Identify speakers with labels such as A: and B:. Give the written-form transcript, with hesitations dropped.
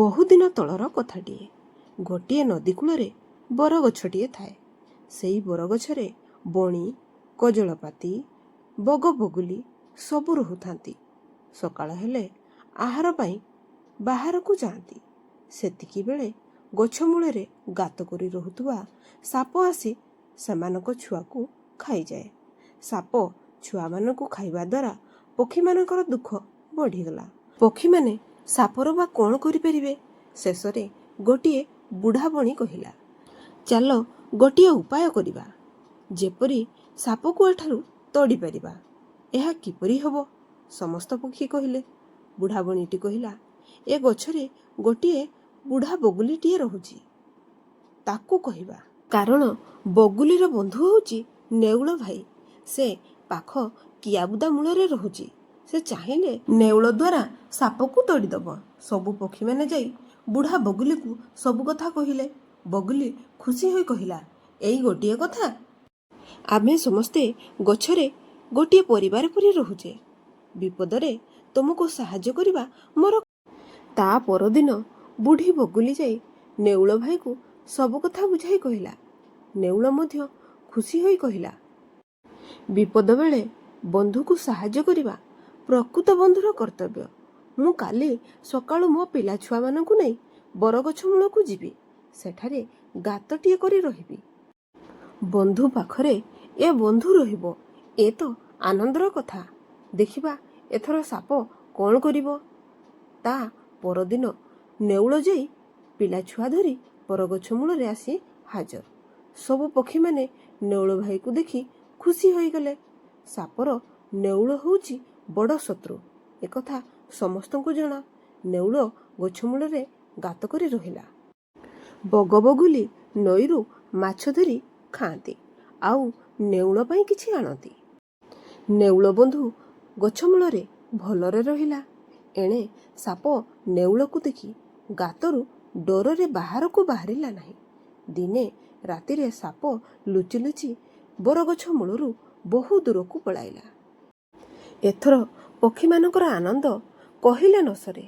A: ବହୁଦିନ ତଳର କଥାଟିଏ। ଗୋଟିଏ ନଦୀ କୂଳରେ ବରଗଛଟିଏ ଥାଏ। ସେଇ ବରଗଛରେ ବଣି, କଜଳପାତି, ବଗବଗୁଲି ସବୁ ରହୁଥାନ୍ତି। ସକାଳ ହେଲେ ଆହାର ପାଇଁ ବାହାରକୁ ଯାଆନ୍ତି। ସେତିକିବେଳେ ଗଛ ମୂଳରେ ଗାତ କରି ରହୁଥିବା ସାପ ଆସି ସେମାନଙ୍କ ଛୁଆକୁ ଖାଇଯାଏ। ସାପ ଛୁଆମାନଙ୍କୁ ଖାଇବା ଦ୍ୱାରା ପକ୍ଷୀମାନଙ୍କର ଦୁଃଖ ବଢ଼ିଗଲା। ପକ୍ଷୀମାନେ ସାପର ବା କ'ଣ କରିପାରିବେ? ଶେଷରେ ଗୋଟିଏ ବୁଢ଼ା ବଣି କହିଲା, ଚାଲ ଗୋଟିଏ ଉପାୟ କରିବା, ଯେପରି ସାପକୁ ଏଠାରୁ ତଡ଼ି ପାରିବା। ଏହା କିପରି ହେବ? ସମସ୍ତ ପକ୍ଷୀ କହିଲେ। ବୁଢ଼ା ବଣିଟି କହିଲା, ଏ ଗଛରେ ଗୋଟିଏ ବୁଢ଼ା ବଗୁଲିଟିଏ ରହୁଛି, ତାକୁ କହିବା। କାରଣ ବଗୁଲିର ବନ୍ଧୁ ହେଉଛି ନେଉଳ ଭାଇ। ସେ ପାଖ କିଆବୁଦା ମୂଳରେ ରହୁଛି। ସେ ଚାହିଁଲେ ନେଉଳ ଦ୍ୱାରା ସାପକୁ ତଡ଼ିଦେବ। ସବୁ ପକ୍ଷୀମାନେ ଯାଇ ବୁଢ଼ା ବଗୁଲିକୁ ସବୁ କଥା କହିଲେ। ବଗୁଲି ଖୁସି ହୋଇ କହିଲା, ଏଇ ଗୋଟିଏ କଥା। ଆମେ ସମସ୍ତେ ଗଛରେ ଗୋଟିଏ ପରିବାର ପରି ରହୁଛେ। ବିପଦରେ ତୁମକୁ ସାହାଯ୍ୟ କରିବା ମୋର। ତା ପରଦିନ ବୁଢ଼ୀ ବଗୁଲି ଯାଇ ନେଉଳ ଭାଇକୁ ସବୁ କଥା ବୁଝାଇ କହିଲା। ନେଉଳ ମଧ୍ୟ ଖୁସି ହୋଇ କହିଲା, ବିପଦ ବେଳେ ବନ୍ଧୁକୁ ସାହାଯ୍ୟ କରିବା ପ୍ରକୃତ ବନ୍ଧୁର କର୍ତ୍ତବ୍ୟ। ମୁଁ କାଲି ସକାଳୁ ମୋ ପିଲା ଛୁଆମାନଙ୍କୁ ନେଇ ବରଗଛ ମୂଳକୁ ଯିବି। ସେଠାରେ ଗାତଟିଏ କରି ରହିବି। ବନ୍ଧୁ ପାଖରେ ଏ ବନ୍ଧୁ ରହିବ। ଏ ତ ଆନନ୍ଦର କଥା। ଦେଖିବା ଏଥର ସାପ କ'ଣ କରିବ। ତା ପରଦିନ ନେଉଳ ଯାଇ ପିଲାଛୁଆ ଧରି ବରଗଛ ମୂଳରେ ଆସି ହାଜର। ସବୁ ପକ୍ଷୀମାନେ ନେଉଳ ଭାଇକୁ ଦେଖି ଖୁସି ହୋଇଗଲେ। ସାପର ନେଉଳ ହେଉଛି ବଡ଼ ଶତ୍ରୁ, ଏକଥା ସମସ୍ତଙ୍କୁ ଜଣା। ନେଉଳ ଗଛ ମୂଳରେ ଗାତ କରି ରହିଲା। ବଗବଗୁଲି ନଈରୁ ମାଛ ଧରି ଖାଆନ୍ତି, ଆଉ ନେଉଳ ପାଇଁ କିଛି ଆଣନ୍ତି। ନେଉଳ ବନ୍ଧୁ ଗଛ ମୂଳରେ ଭଲରେ ରହିଲା। ଏଣେ ସାପ ନେଉଳକୁ ଦେଖି ଗାତରୁ ଡରରେ ବାହାରକୁ ବାହାରିଲା ନାହିଁ। ଦିନେ ରାତିରେ ସାପ ଲୁଚି ଲୁଚି ବରଗଛ ମୂଳରୁ ବହୁ ଦୂରକୁ ପଳାଇଲା। ଏଥର ପକ୍ଷୀମାନଙ୍କର ଆନନ୍ଦ କହିଲେ ନ ସରେ।